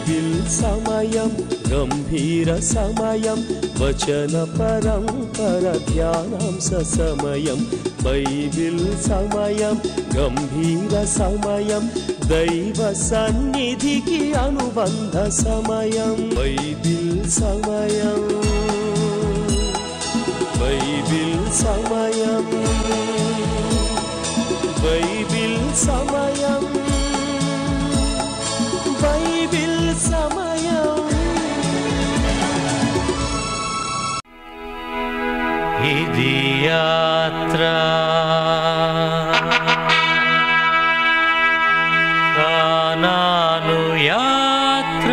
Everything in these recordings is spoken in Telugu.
బైబిల్ సమయం గంభీర సమయం వచన పరంపర ధ్యానాంశ సమయం బైబిల్ సమయం గంభీర సమయం దైవ సన్నిధికి అనుబంధ సమయం బైబిల్ సమయం బైబిల్ సమయం బైబిల్ సమయం బైబిల్ సమయం. ఇది యాత్ర కానాను యాత్ర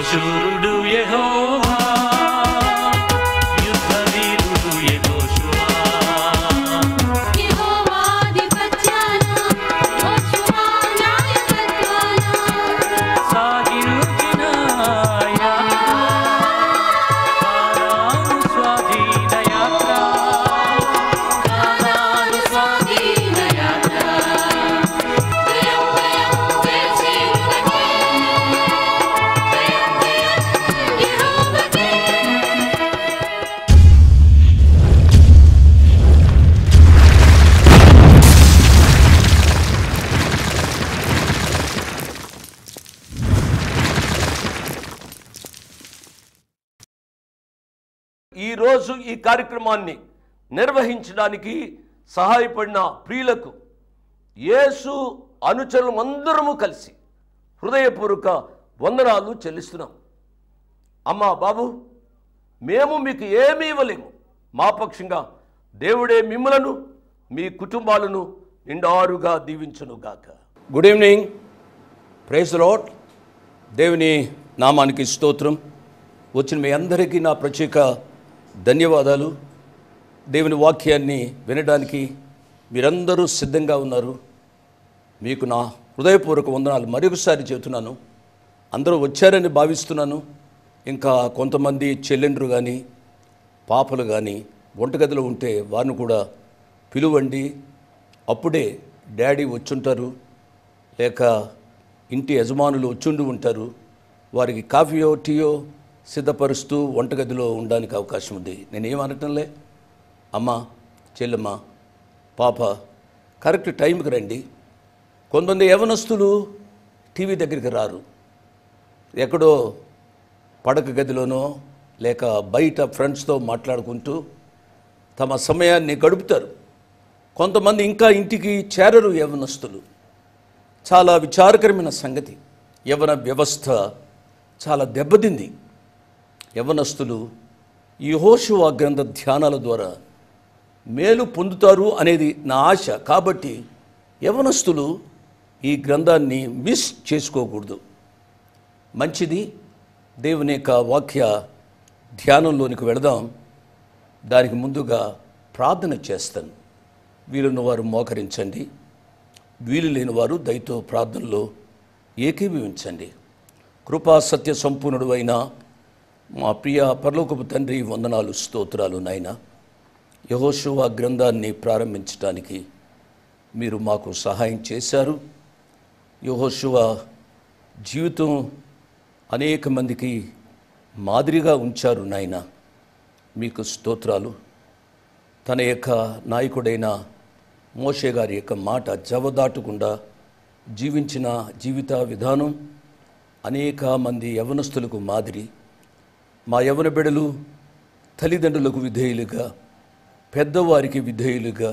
శూరుడు యెహోవా యుద్ధ వీరుడు యెహోషువ యెహోవా ఆధిపత్యాన యెహోషువ నాయకత్వాన సాగిరుచిన యాత్ర కానాను స్వాధీన యాత్ర కానాను స్వాధీన యాత్ర ఈరోజు ఈ కార్యక్రమాన్ని నిర్వహించడానికి సహాయపడిన ప్రియులకు యేసు అనుచరులు అందరము కలిసి హృదయపూర్వక వందనాలు చెల్లిస్తున్నాం. అమ్మా బాబు, మేము మీకు ఏమీ ఇవ్వలేము. మా పక్షంగా దేవుడే మిమ్మలను మీ కుటుంబాలను నిండారుగా దీవించునుగాక. Good evening, praise the Lord. దేవుని నామానికి స్తోత్రం. వచ్చిన మీ అందరికీ నా ప్రత్యేక ధన్యవాదాలు. దేవుని వాక్యాన్ని వినడానికి మీరందరూ సిద్ధంగా ఉన్నారు. మీకు నా హృదయపూర్వక వందనాలు మరొకసారి చెబుతున్నాను. అందరూ వచ్చారని భావిస్తున్నాను. ఇంకా కొంతమంది చెల్లెండ్రు కానీ పాపలు కానీ వంటగదిలో ఉంటే వారిని కూడా పిలువండి. అప్పుడే డాడీ వచ్చుంటారు, లేక ఇంటి యజమానులు వచ్చుండి ఉంటారు. వారికి కాఫీయో టీయో సిద్ధపరుస్తూ వంటగదిలో ఉండడానికి అవకాశం ఉంది. నేనేమనటంలే, అమ్మ చెల్లెమ్మ పాప కరెక్ట్ టైంకి రండి. కొంతమంది యవనస్తులు టీవీ దగ్గరికి రారు, ఎక్కడో పడక గదిలోనో లేక బయట ఫ్రెండ్స్తో మాట్లాడుకుంటూ తమ సమయాన్ని గడుపుతారు. కొంతమంది ఇంకా ఇంటికి చేరరు యవనస్తులు. చాలా విచారకరమైన సంగతి. యవన వ్యవస్థ చాలా దెబ్బతింది. యవనస్తులు యెహోషువ గ్రంథ ధ్యానాల ద్వారా మేలు పొందుతారు అనేది నా ఆశ. కాబట్టి యవనస్తులు ఈ గ్రంథాన్ని మిస్ చేసుకోకూడదు. మంచిది. దేవుని యొక్క వాక్య ధ్యానంలోనికి వెళదాం. దానికి ముందుగా ప్రార్థన చేస్తాను. వీలున్న వారు మోకరించండి, వీలు లేని వారు దయతో ప్రార్థనలో ఏకీభవించండి. కృపా సత్య సంపూర్ణుడు అయిన మా ప్రియ పరలోకపు తండ్రి, వందనాలు స్తోత్రాలు నాయన. యెహోషువ గ్రంథాన్ని ప్రారంభించడానికి మీరు మాకు సహాయం చేశారు. యెహోషువ జీవితం అనేక మందికి మాదిరిగా ఉంచారు నాయన. మీకు స్తోత్రాలు. తన యొక్క నాయకుడైన మోషే గారి యొక్క మాట జవదాటకుండా జీవించిన జీవిత విధానం అనేక మంది యవనస్తులకు మాదిరి. మా యవన బిడ్డలు తల్లిదండ్రులకు విధేయులుగా, పెద్దవారికి విధేయులుగా,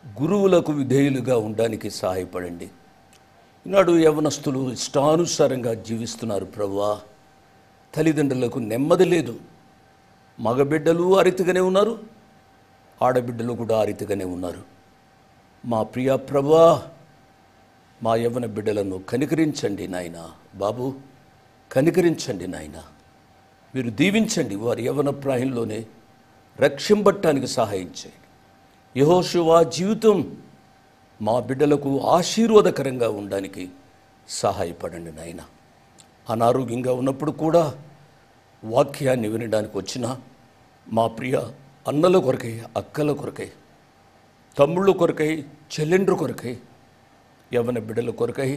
గురువులకు విధేయులుగా ఉండడానికి సహాయపడండి. ఈనాడు యవనస్తులు ఇష్టానుసారంగా జీవిస్తున్నారు ప్రభువా. తల్లిదండ్రులకు నెమ్మది లేదు. మగబిడ్డలు అరితిగానే ఉన్నారు, ఆడబిడ్డలు కూడా అరితిగానే ఉన్నారు. మా ప్రియ ప్రభువా, మా యవ్వన బిడ్డలను కనికరించండి నాయన. బాబు, కనికరించండి నాయన. మీరు దీవించండి. వారి యవ్వన ప్రాయంలోనే రక్షింపట్టానికి సహాయం చేయండి. యెహోషువ జీవితం మా బిడ్డలకు ఆశీర్వాదకరంగా ఉండడానికి సహాయపడండి నాయన. అనారోగ్యంగా ఉన్నప్పుడు కూడా వాక్యాన్ని వినడానికి వచ్చిన మా ప్రియ అన్నల కొరకై, అక్కల కొరకై, తమ్ముళ్ళ కొరకై, చెల్లెండ్రు కొరకై, యవ్వన బిడ్డల కొరకై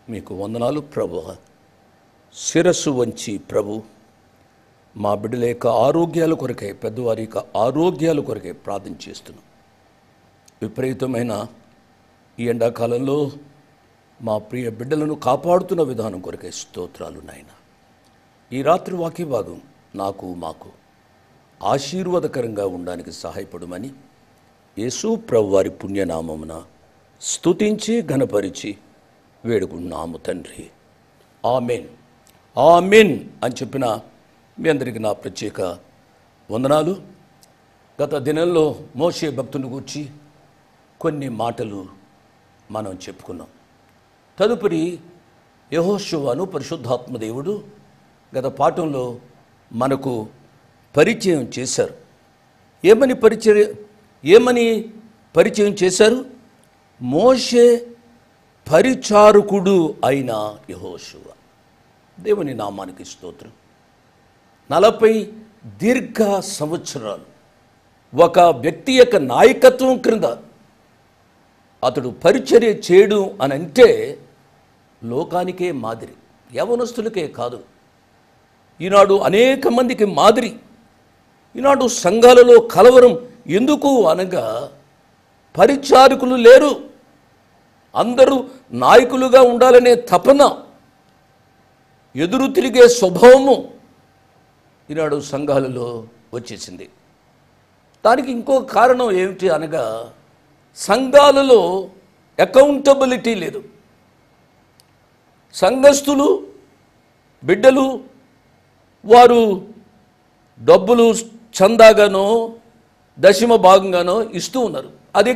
మీకు వందనాలు ప్రభువా. శిరస్సు వంచి ప్రభు మా బిడ్డల యొక్క ఆరోగ్యాల కొరకై, పెద్దవారి యొక్క ఆరోగ్యాల కొరకై ప్రార్థన చేస్తున్నాం. విపరీతమైన ఈ ఎండాకాలంలో మా ప్రియ బిడ్డలను కాపాడుతున్న విధానం కొరకై స్తోత్రాలు నాయన. ఈ రాత్రి వాక్య భాగం నాకు మాకు ఆశీర్వాదకరంగా ఉండడానికి సహాయపడమని యేసు ప్రభు వారి పుణ్యనామమున స్తుతించి ఘనపరిచి వేడుకున్నాము తండ్రి. ఆమెన్ ఆమెన్ అని చెప్పిన మీ అందరికీ నా ప్రత్యేక వందనాలు. గత దినంలో మోషే భక్తుని గూర్చి కొన్ని మాటలు మనం చెప్పుకున్నాం. తదుపరి యెహోషువను పరిశుద్ధాత్మ దేవుడు గత పాఠంలో మనకు పరిచయం చేశారు. ఏమని పరిచయం చేశారు? మోషే పరిచారకుడు అయిన యెహోషువ. దేవుని నామానికి స్తోత్రం. 40 దీర్ఘ సంవత్సరాలు ఒక వ్యక్తి యొక్క నాయకత్వం క్రింద అతడు పరిచర్య చేయడం అని అంటే లోకానికే మాదిరి, యవనస్తులకే కాదు, ఈనాడు అనేక మందికి మాదిరి. ఈనాడు సంఘాలలో కలవరం ఎందుకు అనగా పరిచారకులు లేరు. అందరూ నాయకులుగా ఉండాలనే తపన, ఎదురు తిరిగే స్వభావము ఈనాడు సంఘాలలో వచ్చేసింది. దానికి ఇంకో కారణం ఏమిటి అనగా సంఘాలలో అకౌంటబిలిటీ లేదు. సంఘస్థులు బిడ్డలు వారు డబ్బులు చందాగానో దశమ భాగంగానో ఇస్తూ ఉన్నారు. అది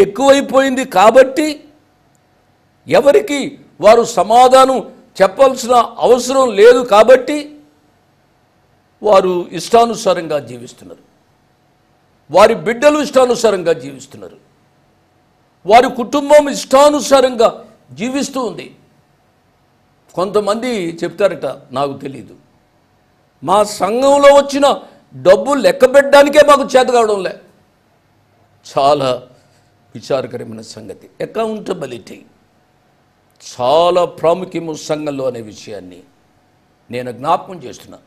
ఎక్కువైపోయింది కాబట్టి ఎవరికి వారు సమాధానం చెప్పాల్సిన అవసరం లేదు కాబట్టి వారు ఇష్టానుసారంగా జీవిస్తున్నారు. వారి బిడ్డలు ఇష్టానుసారంగా జీవిస్తున్నారు. వారి కుటుంబం ఇష్టానుసారంగా జీవిస్తూ ఉంది. కొంతమంది చెప్తారట, నాకు తెలీదు, మా సంఘంలో వచ్చిన డబ్బు లెక్క పెట్టడానికే మాకు చేత కావడంలే. చాలా విచారకరమైన సంగతి. అకౌంటబిలిటీ చాలా ప్రాముఖ్యము సంఘంలో అనే విషయాన్ని నేను జ్ఞాపకం చేస్తున్నా.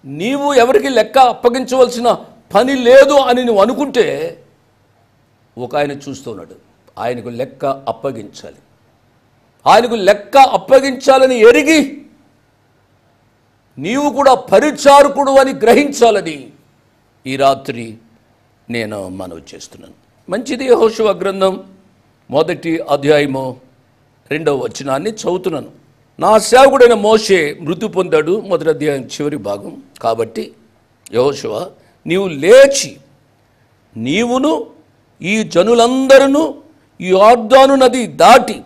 నీవు ఎవరికి లెక్క అప్పగించవలసిన పని లేదు అని నువ్వు అనుకుంటే ఒక ఆయన చూస్తూ ఉన్నాడు, ఆయనకు లెక్క అప్పగించాలి. ఆయనకు లెక్క అప్పగించాలని ఎరిగి నీవు కూడా పరిచారకుడు అని గ్రహించాలని ఈ రాత్రి నేను మనవి చేస్తున్నాను. మంచిది. యెహోషువ గ్రంథం 1వ అధ్యాయము 2వ వచనాన్ని చదువుతున్నాను. నా సేవకుడైన మోషే మృతి పొందాడు. 1వ అధ్యాయం చివరి భాగం. కాబట్టి యెహోషువ, నీవు లేచి నీవును ఈ జనులందరూ ఈ యొర్దాను నది దాటి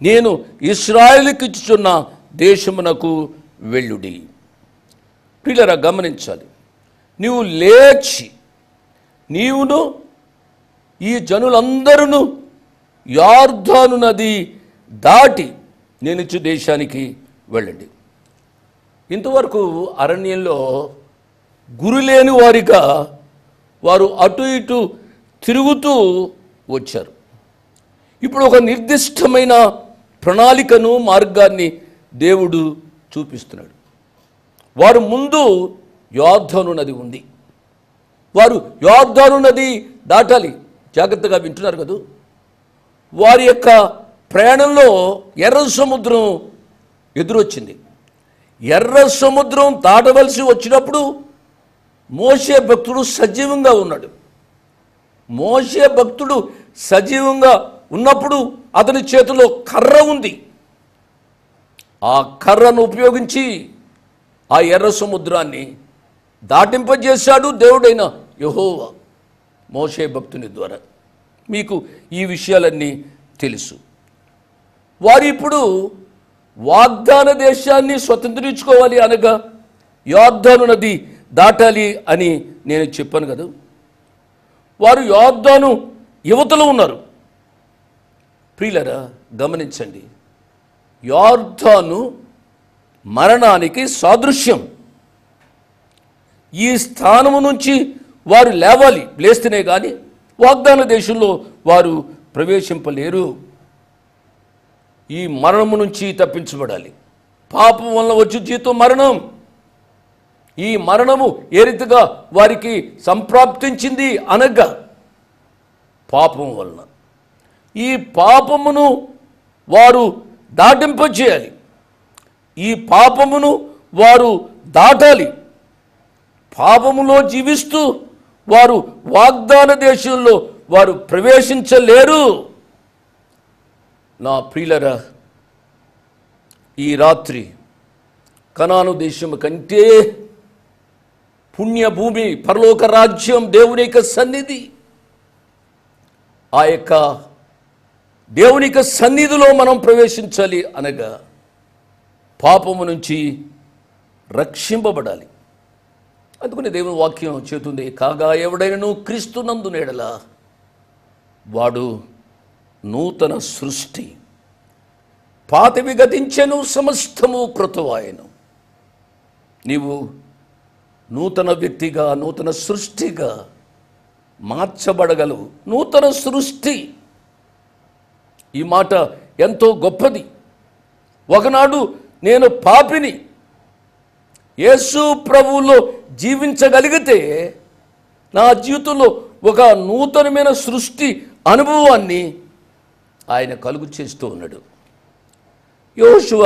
నేను ఇశ్రాయేలుకి ఇచ్చుచున్న దేశమునకు వెళ్ళుడి. ప్రియులారా గమనించాలి, నీవు లేచి నీవును ఈ జనులందరూ యొర్దాను నది దాటి నేను ఇచ్చు దేశానికి వెళ్ళండి. ఇంతవరకు అరణ్యంలో గురులేని వారిగా వారు అటు ఇటు తిరుగుతూ వచ్చారు. ఇప్పుడు ఒక నిర్దిష్టమైన ప్రణాళికను, మార్గాన్ని దేవుడు చూపిస్తున్నాడు. వారు ముందు యొర్దాను నది ఉంది. వారు యొర్దాను నది దాటాలి. జాగ్రత్తగా వింటున్నారు కదా. వారి యొక్క ప్రయాణంలో ఎర్ర సముద్రం ఎదురొచ్చింది. ఎర్ర సముద్రం దాటవలసి వచ్చినప్పుడు మోషే భక్తుడు సజీవంగా ఉన్నాడు. మోషే భక్తుడు సజీవంగా ఉన్నప్పుడు అతని చేతిలో కర్ర ఉంది. ఆ కర్రను ఉపయోగించి ఆ ఎర్ర సముద్రాన్ని దాటింపజేశాడు దేవుడైన యెహోవా మోషే భక్తుని ద్వారా. మీకు ఈ విషయాలన్నీ తెలుసు. వారు ఇప్పుడు వాగ్దాన దేశాన్ని స్వతంత్రించుకోవాలి అనగా యొర్దాను నది దాటాలి అని నేను చెప్పాను కదా. వారు యోర్దాను యువతలో ఉన్నారు. ప్రియులరా గమనించండి, యోర్దాను మరణానికి సాదృశ్యం. ఈ స్థానము నుంచి వారు లేస్తేనే కానీ వాగ్దాన దేశంలో వారు ప్రవేశింపలేరు. ఈ మరణము నుంచి తప్పించబడాలి. పాపం వలన వచ్చి జీతం మరణం. ఈ మరణము ఏ రీతిగా వారికి సంప్రాప్తించింది అనగా పాపం వలన. ఈ పాపమును వారు దాటింపచేయాలి. ఈ పాపమును వారు దాటాలి. పాపములో జీవిస్తూ వారు వాగ్దాన దేశంలో వారు ప్రవేశించలేరు. నా ప్రియులరా, ఈ రాత్రి కనాను దేశం కంటే పుణ్యభూమి, పరలోక రాజ్యం, దేవుని యొక్క సన్నిధి, ఆ యొక్క దేవుని యొక్క సన్నిధిలో మనం ప్రవేశించాలి అనగా పాపము నుంచి రక్షింపబడాలి. అందుకని దేవుని వాక్యం చెబుతుంది, కాగా ఎవడైనను క్రీస్తునందు నేడల వాడు నూతన సృష్టి, పాతవి గతించెను, సమస్తము కృతవాయెను. నీవు నూతన వ్యక్తిగా, నూతన సృష్టిగా మార్చబడగలవు. నూతన సృష్టి, ఈ మాట ఎంతో గొప్పది. ఒకనాడు నేను పాపిని, యేసు ప్రభువులో జీవించగలిగితే నా జీవితంలో ఒక నూతనమైన సృష్టి అనుభవాన్ని ఆయన కలుగు చేస్తూ ఉన్నాడు. యోషువ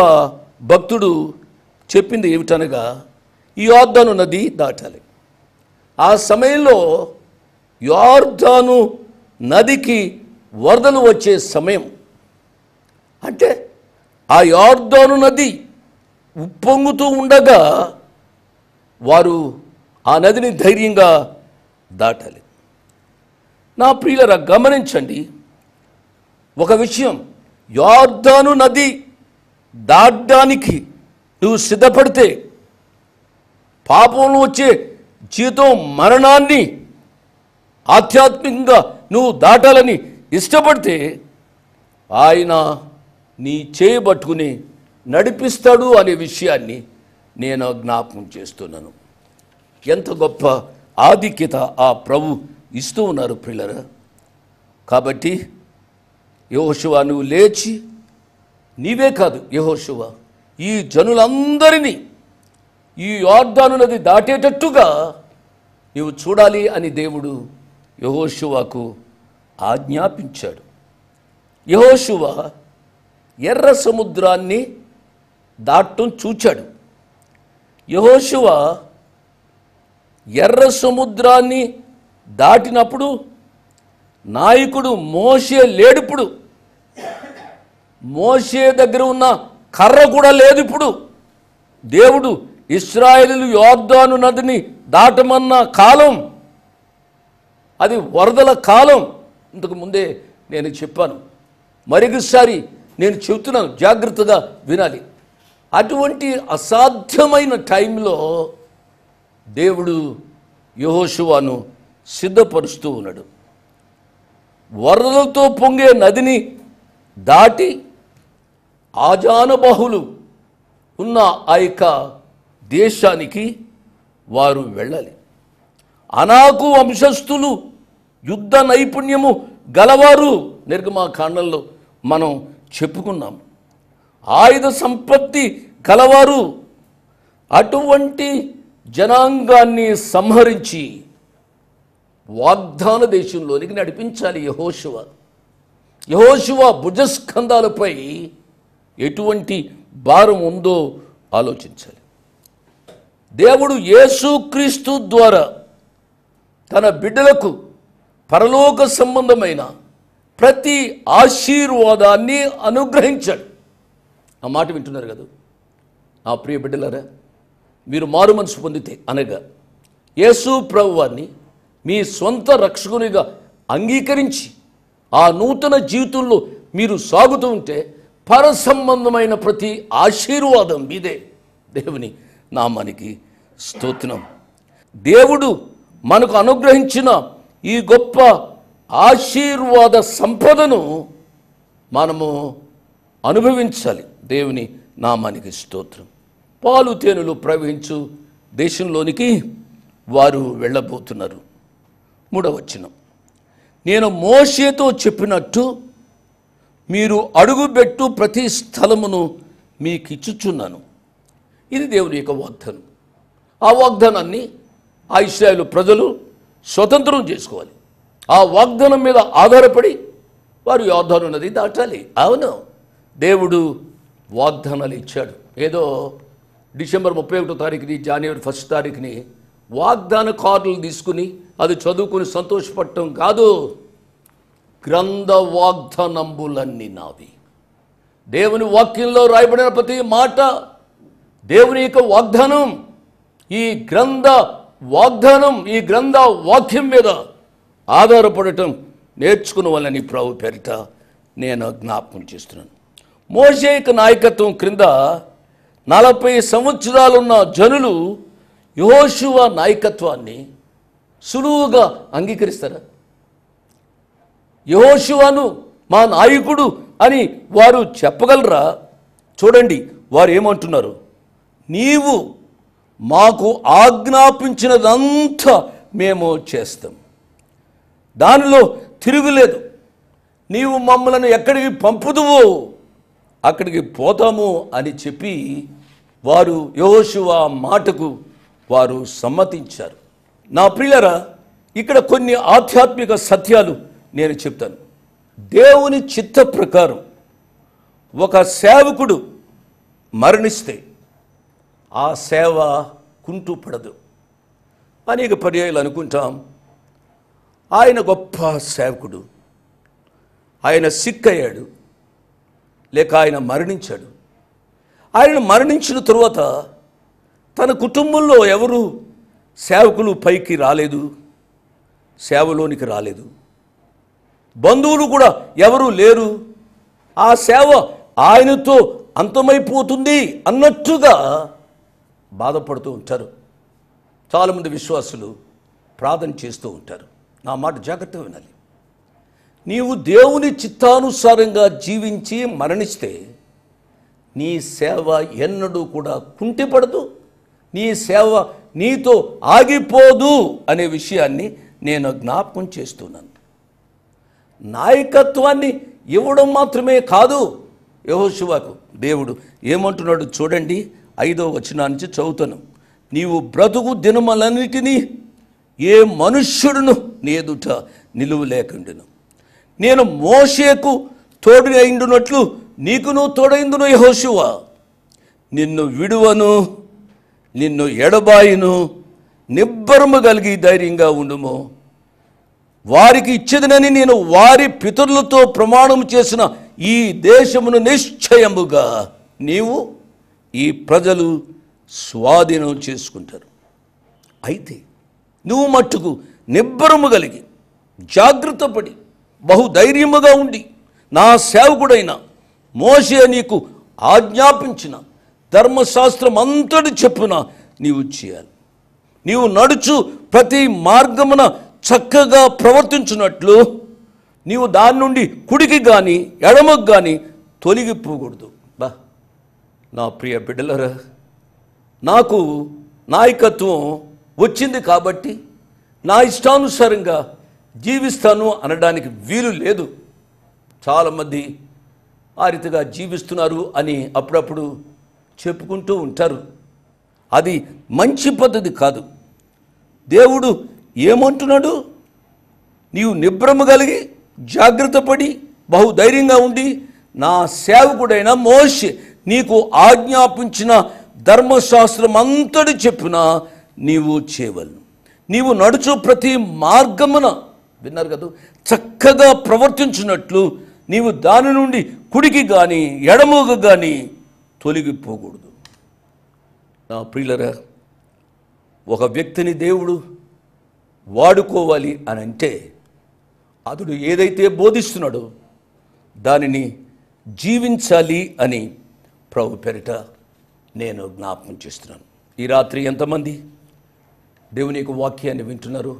భక్తుడు చెప్పింది ఏమిటనగా, ఈ యోర్దాను నది దాటాలి. ఆ సమయంలో యోర్దాను నదికి వరదలు వచ్చే సమయం. అంటే ఆ యోర్దాను నది ఉప్పొంగుతూ ఉండగా వారు ఆ నదిని ధైర్యంగా దాటాలి. నా ప్రియులరా గమనించండి ఒక విషయం, యోర్దాను నది దాటడానికి నువ్వు సిద్ధపడితే, పాపంలో వచ్చే జీతం మరణాన్ని ఆధ్యాత్మికంగా నువ్వు దాటాలని ఇష్టపడితే ఆయన నీ చేయబట్టుకుని నడిపిస్తాడు అనే విషయాన్ని నేను జ్ఞాపకం చేస్తున్నాను. ఎంత గొప్ప ఆధిక్యత ఆ ప్రభు ఇస్తూ ఉన్నారు ప్రియులరా. కాబట్టి యెహోషువ నువ్వు లేచి, నీవే కాదు యెహోషువ, ఈ జనులందరినీ ఈ యోర్దాను నది దాటేటట్టుగా నీవు చూడాలి అని దేవుడు యెహోషువకు ఆజ్ఞాపించాడు. యెహోషువ ఎర్ర సముద్రాన్ని దాటం చూచాడు. యెహోషువ ఎర్ర సముద్రాన్ని దాటినప్పుడు నాయకుడు మోషే లేడిప్పుడు, మోషే దగ్గర ఉన్న కర్ర కూడా లేదు. ఇప్పుడు దేవుడు ఇశ్రాయేలు యోర్దాను నదిని దాటమన్న కాలం అది వరదల కాలం. ఇంతకు ముందే నేను చెప్పాను, మరొకసారి నేను చెబుతున్నాను, జాగ్రత్తగా వినాలి. అటువంటి అసాధ్యమైన టైంలో దేవుడు యెహోషువను సిద్ధపరుస్తూ ఉన్నాడు. వరదలతో పొంగే నదిని దాటి ఆజానుబాహులు ఉన్న ఆ యొక్క దేశానికి వారు వెళ్ళాలి. అనాకు వంశస్థులు యుద్ధ నైపుణ్యము గలవారు, నిర్గమాకాండంలో మనం చెప్పుకున్నాం. ఆయుధ సంపత్తి గలవారు. అటువంటి జనాంగాన్ని సంహరించి వాగ్దాన దేశంలోనికి నడిపించాలి యెహోషువ. యెహోషువ భుజస్కంధాలపై ఎటువంటి భారం ఉందో ఆలోచించాలి. దేవుడు యేసుక్రీస్తు ద్వారా తన బిడ్డలకు పరలోక సంబంధమైన ప్రతి ఆశీర్వాదాన్ని అనుగ్రహించాడు. ఆ మాట వింటున్నారు కదా నా ప్రియ బిడ్డలారా, మీరు మారు మనసు పొందితే అనగా యేసు ప్రభువాన్ని మీ సొంత రక్షకునిగా అంగీకరించి ఆ నూతన జీవితంలో మీరు సాగుతూ ఉంటే పర సంబంధమైన ప్రతి ఆశీర్వాదం మీదే. దేవుని నామానికి స్తోత్రం. దేవుడు మనకు అనుగ్రహించిన ఈ గొప్ప ఆశీర్వాద సంపదను మనము అనుభవించాలి. దేవుని నామానికి స్తోత్రం. పాలు తేనెలు ప్రవహించు దేశంలోనికి వారు వెళ్ళబోతున్నారు. 3వ వచనం, నేను మోషేతో చెప్పినట్టు మీరు అడుగుబెట్టు ప్రతి స్థలమును మీకు ఇచ్చుచున్నాను. ఇది దేవుని యొక్క వాగ్దానం. ఆ వాగ్దానాన్ని ఆ ఇశ్రాయేలు ప్రజలు స్వతంత్రం చేసుకోవాలి. ఆ వాగ్దానం మీద ఆధారపడి వారు యోర్దాను నది దాటాలి. అవును, దేవుడు వాగ్దానాలు ఇచ్చాడు. ఏదో డిసెంబర్ 31వ తారీఖుని, జనవరి 1వ తారీఖుని వాగ్దాన కార్డులు తీసుకుని అది చదువుకుని సంతోషపడటం కాదు. గ్రంథ వాగ్దానంబులన్నీ నావి. దేవుని వాక్యంలో రాయబడిన ప్రతి మాట దేవుని యొక్క వాగ్దానం. ఈ గ్రంథ వాగ్దానం, ఈ గ్రంథ వాక్యం మీద ఆధారపడటం నేర్చుకున్న వాళ్ళని ప్రభు పేరిట నేను జ్ఞాపకం చేస్తున్నాను. మోషే యొక్క నాయకత్వం క్రింద 40 సంవత్సరాలున్న జనులు యెహోషువ నాయకత్వాన్ని సులువుగా అంగీకరిస్తారా? యెహోషువను మా నాయకుడు అని వారు చెప్పగలరా? చూడండి, వారు ఏమంటున్నారు, నీవు మాకు ఆజ్ఞాపించినదంతా మేము చేస్తాం, దానిలో తిరుగులేదు. నీవు మమ్మలను ఎక్కడికి పంపుదువో అక్కడికి పోతాము అని చెప్పి వారు యెహోషువ మాటకు వారు సమ్మతించారు. నా ప్రియులారా, ఇక్కడ కొన్ని ఆధ్యాత్మిక సత్యాలు నేను చెప్తాను. దేవుని చిత్త ప్రకారం ఒక సేవకుడు మరణిస్తే ఆ సేవ కుంటుపడదు. అనేక పర్యాయాలు అనుకుంటాం, ఆయన గొప్ప సేవకుడు, ఆయన సిక్ అయ్యాడు, లేక ఆయన మరణించాడు. ఆయన మరణించిన తరువాత తన కుటుంబంలో ఎవరు సేవకులు పైకి రాలేదు, సేవలోనికి రాలేదు, బంధువులు కూడా ఎవరు లేరు. ఆ సేవ ఆయనతో అంతమైపోతుంది అన్నట్టుగా బాధపడుతూ ఉంటారు. చాలామంది విశ్వాసులు ప్రార్థన చేస్తూ ఉంటారు. నా మాట జాగ్రత్తగా వినాలి. నీవు దేవుని చిత్తానుసారంగా జీవించి మరణిస్తే నీ సేవ ఎన్నడూ కూడా కుంటిపడదు, నీ సేవ నీతో ఆగిపోదు అనే విషయాన్ని నేను జ్ఞాపకం చేస్తున్నాను. నాయకత్వాన్ని ఇవ్వడం మాత్రమే కాదు, యెహోషువకు దేవుడు ఏమంటున్నాడు చూడండి, 5వ వచనం నుంచి చదువుతాను. నీవు బ్రతుకు దినములన్నిటినీ ఏ మనుష్యుడును నీ ఎదుట నిలువలేకుండును. నేను మోషేకు తోడైండునట్లు నీకును తోడైందును యెహోషువ. నిన్ను విడువను, నిన్ను ఎడబాయును, నిబ్బరము కలిగి ధైర్యంగా ఉండుము. వారికి ఇచ్చేదనని నేను వారి పితరులతో ప్రమాణం చేసిన ఈ దేశమును నిశ్చయముగా నీవు ఈ ప్రజలు స్వాధీనం చేసుకుంటారు. అయితే నువ్వు మట్టుకు నిబ్బరము కలిగి జాగ్రత్త పడి బహుధైర్యముగా ఉండి నా సేవకుడైన మోషే నీకు ఆజ్ఞాపించిన ధర్మశాస్త్రం అంతటి చెప్పున నీవు చేయాలి. నీవు నడుచు ప్రతి మార్గమున చక్కగా ప్రవర్తించున్నట్లు నీవు దాని నుండి కుడికి కానీ ఎడమకు కానీ తొలగిపోకూడదు. బా నా ప్రియ బిడ్డలరా, నాకు నాయకత్వం వచ్చింది కాబట్టి నా ఇష్టానుసారంగా జీవిస్తాను అనడానికి వీలు లేదు. చాలామంది ఆ రీతిగా జీవిస్తున్నారు అని అప్పుడప్పుడు చెప్పుకుంటూ ఉంటారు. అది మంచి పద్ధతి కాదు. దేవుడు ఏమంటున్నాడు? నీవు నిబ్రమ కలిగి జాగ్రత్త పడి బహుధైర్యంగా ఉండి నా సేవకుడైన మోషే నీకు ఆజ్ఞాపించిన ధర్మశాస్త్రం అంతటి చెప్పున నీవు చేయవలను. నీవు నడుచు ప్రతి మార్గమున, విన్నారు కదా, చక్కగా ప్రవర్తించినట్లు నీవు దాని నుండి కుడికి కానీ ఎడమకు కానీ తొలగిపోకూడదు. నా ప్రియులరా, ఒక వ్యక్తిని దేవుడు వాడుకోవాలి అని అంటే అతడు ఏదైతే బోధిస్తున్నాడో దానిని జీవించాలి అని ప్రభు పేరిట నేను జ్ఞాపకం చేస్తున్నాను. ఈ రాత్రి ఎంతమంది దేవుని యొక్క వాక్యాన్ని వింటున్నారు?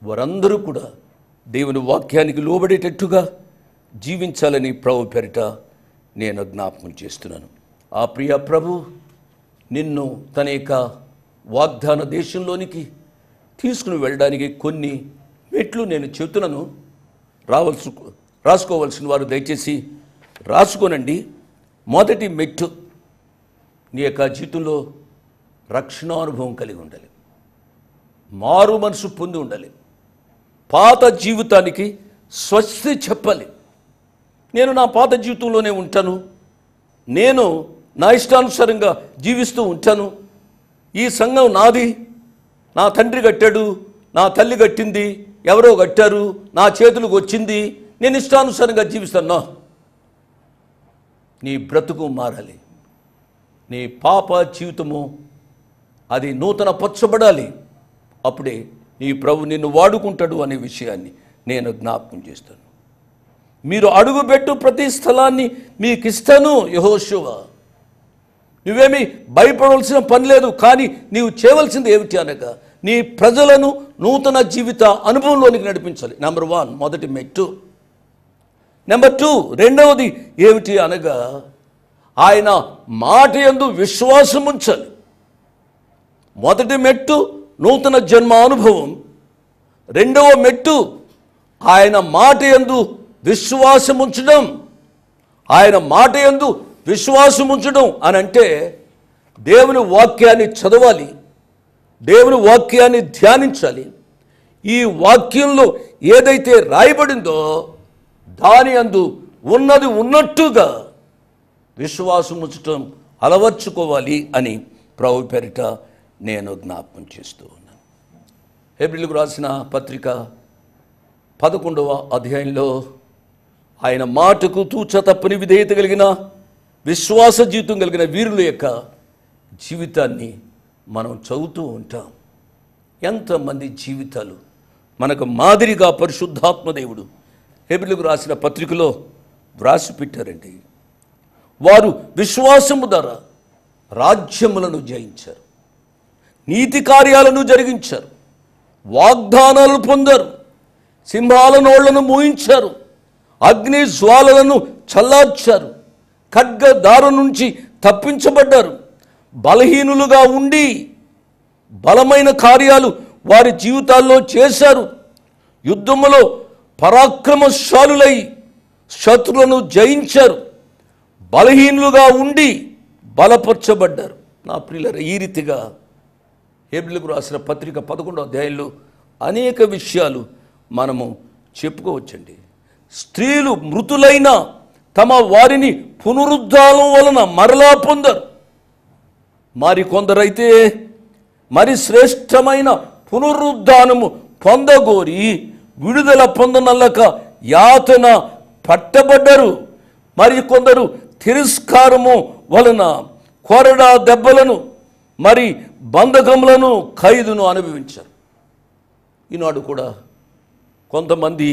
వారందరూ కూడా దేవుని వాక్యానికి లోబడేటట్టుగా జీవించాలని ప్రభు పేరిట నేను జ్ఞాపకం చేస్తున్నాను. ఆ ప్రియ ప్రభు నిన్ను తన యొక్క వాగ్దాన దేశంలోనికి తీసుకుని వెళ్ళడానికి కొన్ని మెట్లు నేను చెబుతున్నాను. రాసుకోవాల్సిన వారు దయచేసి రాసుకోనండి. మొదటి మెట్టు, నీ యొక్క జీవితంలో రక్షణానుభవం కలిగి ఉండాలి. మారు మనసు పొంది ఉండాలి. పాత జీవితానికి స్వస్తి చెప్పాలి. నేను నా పాత జీవితంలోనే ఉంటాను, నేను నా ఇష్టానుసారంగా జీవిస్తూ ఉంటాను, ఈ సంఘం నాది, నా తండ్రి కట్టాడు, నా తల్లి కట్టింది, ఎవరో కట్టారు, నా చేతులకు వచ్చింది, నేను ఇష్టానుసారంగా జీవిస్తాను. నీ బ్రతుకు మారాలి. నీ పాప జీవితము అది నూతన పరచబడాలి. అప్పుడే నీ ప్రభు నిన్ను వాడుకుంటాడు అనే విషయాన్ని నేను జ్ఞాపకం చేస్తాను. మీరు అడుగుపెట్టు ప్రతి స్థలాన్ని మీకు ఇస్తాను యెహోషువ. నువ్వేమీ భయపడవలసిన పని లేదు. కానీ నీవు చేయవలసింది ఏమిటి అనగా నీ ప్రజలను నూతన జీవిత అనుభవంలోనికి నడిపించాలి. నెంబర్ 1 మొదటి మెట్టు. నెంబర్ 2 రెండవది ఏమిటి అనగా ఆయన మాట యందు విశ్వాసం ఉంచాలి. మొదటి మెట్టు నూతన జన్మ అనుభవం. రెండవ మెట్టు ఆయన మాట యందు విశ్వాసం ఉంచడం. ఆయన మాట యందు విశ్వాసం ఉంచడం అని అంటే దేవుని వాక్యాన్ని చదవాలి, దేవుని వాక్యాన్ని ధ్యానించాలి. ఈ వాక్యంలో ఏదైతే రాయబడిందో దాని యందు ఉన్నది ఉన్నట్టుగా విశ్వాసం ఉంచడం అలవర్చుకోవాలి అని ప్రభు పేరిట నేను జ్ఞాపకం చేస్తూ ఉన్నాను. హెబ్రీయులకు రాసిన పత్రిక 11వ అధ్యాయంలో ఆయన మాటకు తూచ తప్పని విధేయత కలిగిన విశ్వాస జీవితం కలిగిన వీరుల యొక్క జీవితాన్ని మనం చదువుతూ ఉంటాం. ఎంతమంది జీవితాలు మనకు మాదిరిగా పరిశుద్ధాత్మ దేవుడు హెబ్రీయులకు రాసిన పత్రికలో వ్రాసి పెట్టారండి. వారు విశ్వాసము ద్వారా రాజ్యములను జయించారు, నీతి కార్యాలను జరిగించారు, వాగ్దానాలు పొందారు, సింహాల నోళ్లను మూయించారు, అగ్ని జ్వాలలను చల్లార్చారు, ఖడ్గదారు నుంచి తప్పించబడ్డారు. బలహీనులుగా ఉండి బలమైన కార్యాలు వారి జీవితాల్లో చేశారు. యుద్ధములో పరాక్రమశాలులై శత్రులను జయించారు. బలహీనులుగా ఉండి బలపరచబడ్డారు. నా ప్రియులారా, ఈ రీతిగా హెబ్రీయులకు రాసిన పత్రిక 11వ అధ్యాయంలో అనేక విషయాలు మనము చెప్పుకోవచ్చండి. స్త్రీలు మృతులైన తమ వారిని పునరుద్ధానం వలన మరలా పొందరు. మరికొందరైతే మరి శ్రేష్టమైన పునరుద్ధానము పొందగోరి విడుదల పొందనల్లక యాతన పట్టబడ్డరు. మరి కొందరు తిరస్కారము వలన కొరడా దెబ్బలను మరి బంధకములను ఖైదును అనుభవించారు. ఈనాడు కూడా కొంతమంది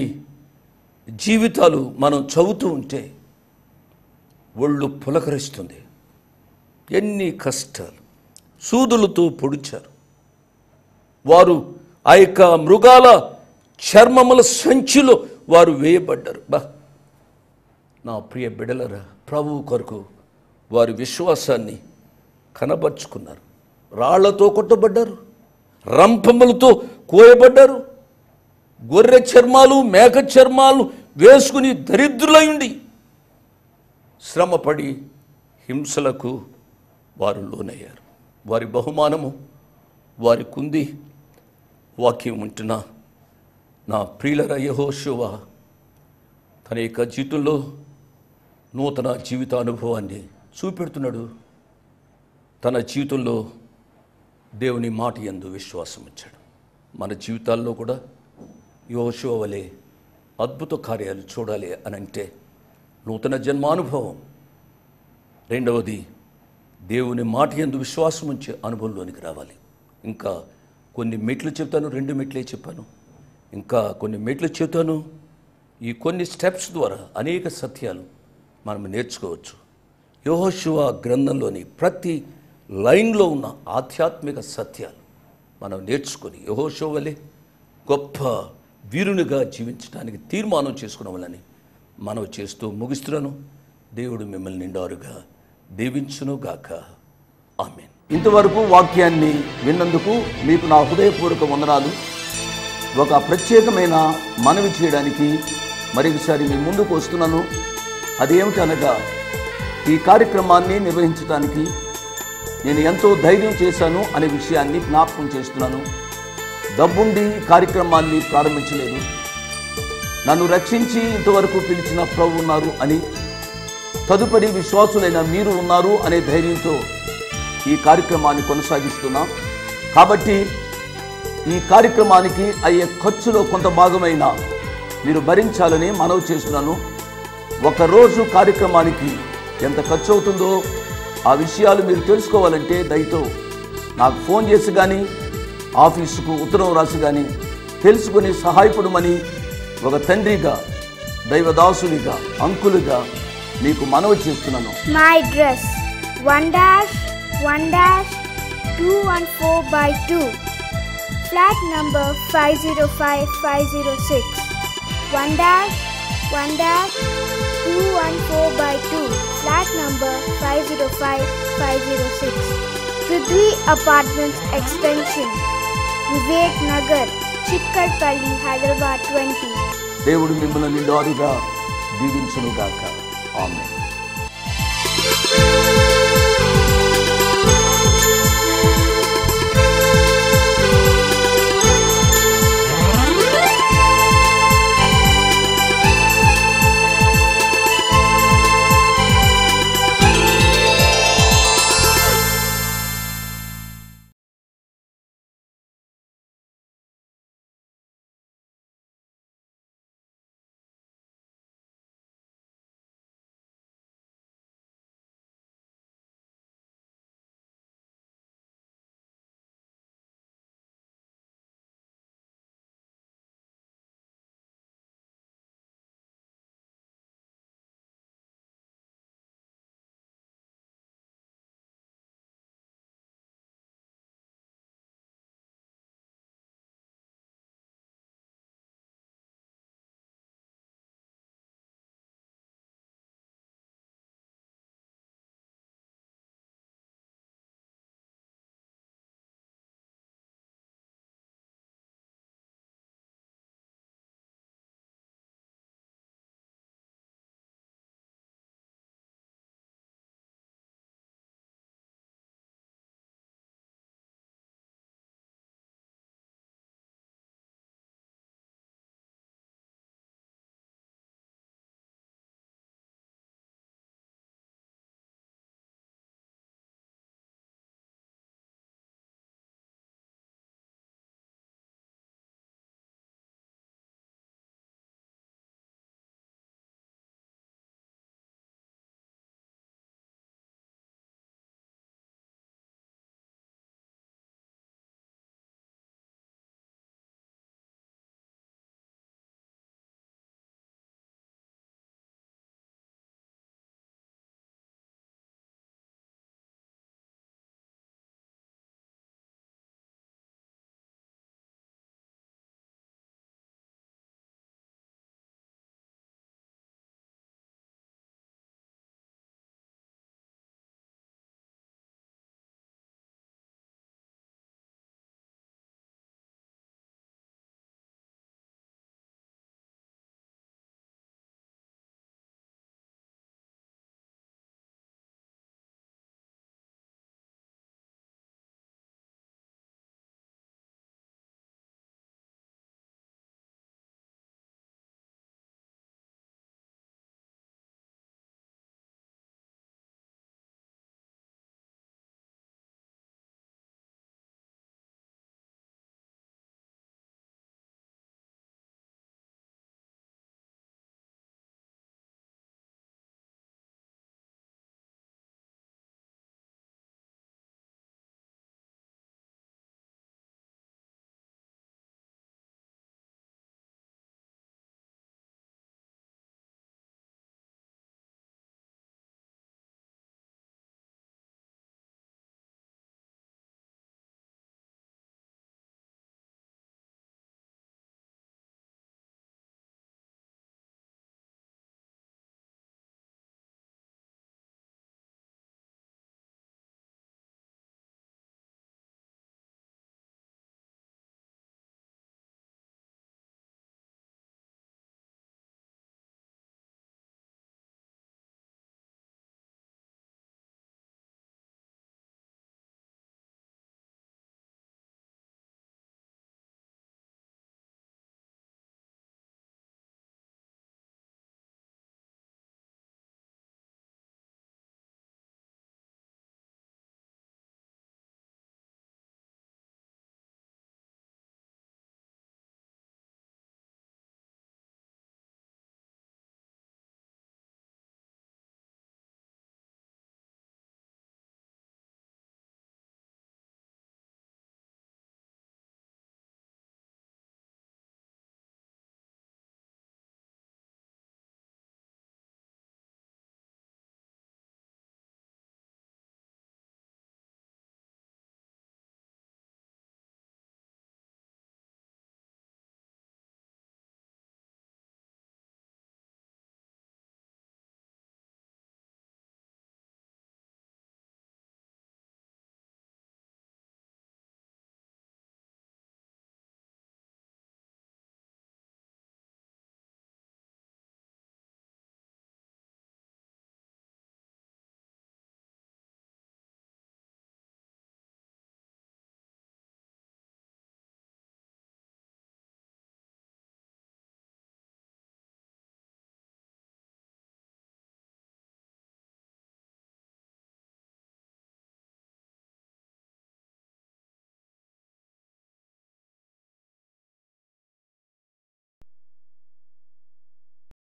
జీవితాలు మనం చదువుతూ ఉంటే ఒళ్ళు పులకరిస్తుంది. ఎన్ని కష్టాలు, సూదులతో పొడిచారు. వారు ఆ యొక్క మృగాల చర్మముల సంచిలో వారు వేయబడ్డారు. నా ప్రియ బిడ్డలరా, ప్రభువు కొరకు వారి విశ్వాసాన్ని కనబరుచుకున్నారు. రాళ్లతో కొట్టబడ్డారు, రంపములతో కోయబడ్డారు, గొర్రె చర్మాలు మేక చర్మాలు వేసుకుని దరిద్రులయుండి శ్రమపడి హింసలకు వారు లోనయ్యారు. వారి బహుమానము వారి కుంది. వాక్యం ఉంటున్నా నా ప్రియులర యెహోషువ తన యొక్క జీవితంలో నూతన జీవిత అనుభవాన్ని చూపెడుతున్నాడు. తన జీవితంలో దేవుని మాట యందు విశ్వాసం ఇచ్చాడు. మన జీవితాల్లో కూడా యెహోషువ వలె అద్భుత కార్యాలు చూడాలి అని అంటే నూతన జన్మానుభవం. రెండవది దేవుని మాట యందు విశ్వాసం ఉంచే అనుభవంలోనికి రావాలి. ఇంకా కొన్ని మెట్లు చెప్తాను, 2 మెట్లే చెప్పాను, ఇంకా కొన్ని మెట్లు చెప్తాను. ఈ కొన్ని స్టెప్స్ ద్వారా అనేక సత్యాలు మనం నేర్చుకోవచ్చు. యెహోషువ గ్రంథంలోని ప్రతి లైన్లో ఉన్న ఆధ్యాత్మిక సత్యాలు మనం నేర్చుకొని యెహోషువ వలె గొప్ప వీరునిగా జీవించడానికి తీర్మానం చేసుకున్నామని మనవి చేస్తూ ముగిస్తున్నాను. దేవుడు మిమ్మల్ని నిండారుగా దీవించునుగాక. ఆమేన్. ఇంతవరకు వాక్యాన్ని విన్నందుకు మీకు నా హృదయపూర్వక వందనాలు. ఒక ప్రత్యేకమైన మనవి చేయడానికి మరొకసారి మీ ముందుకు వస్తున్నాను. అదేమిటనగా, ఈ కార్యక్రమాన్ని నిర్వహించడానికి నేను ఎంతో ధైర్యం చేశాను అనే విషయాన్ని జ్ఞాపకం చేస్తున్నాను. డబ్బుండి కార్యక్రమాన్ని ప్రారంభించలేదు. నన్ను రక్షించి ఇంతవరకు పిలిచిన ప్రభు ఉన్నారు అని, తదుపరి విశ్వాసులైన మీరు ఉన్నారు అనే ధైర్యంతో ఈ కార్యక్రమాన్ని కొనసాగిస్తున్నాం. కాబట్టి ఈ కార్యక్రమానికి అయ్యే ఖర్చులో కొంత భాగమైన మీరు భరించాలని మనవి చేస్తున్నాను. ఒకరోజు కార్యక్రమానికి ఎంత ఖర్చు అవుతుందో ఆ విషయాలు మీరు తెలుసుకోవాలంటే దయతో నాకు ఫోన్ చేసి కానీ, ఆఫీసుకు ఉత్తరం రాసి కానీ తెలుసుకొని సహాయపడమని ఒక తండ్రిగా, దైవదాసునిగా, అంకులుగా మీకు మనవి చేస్తున్నాను. My address 1-1-214/2, flat number 505506. 1-1-214/2, flat number 505506. Prithvi Apartments Extension, Vivek Nagar, Chikkarpalli, Hyderabad 20. దేవుడు మిమ్మల్ని నిండారుగా దీవించునుగాక. ఆమేన్.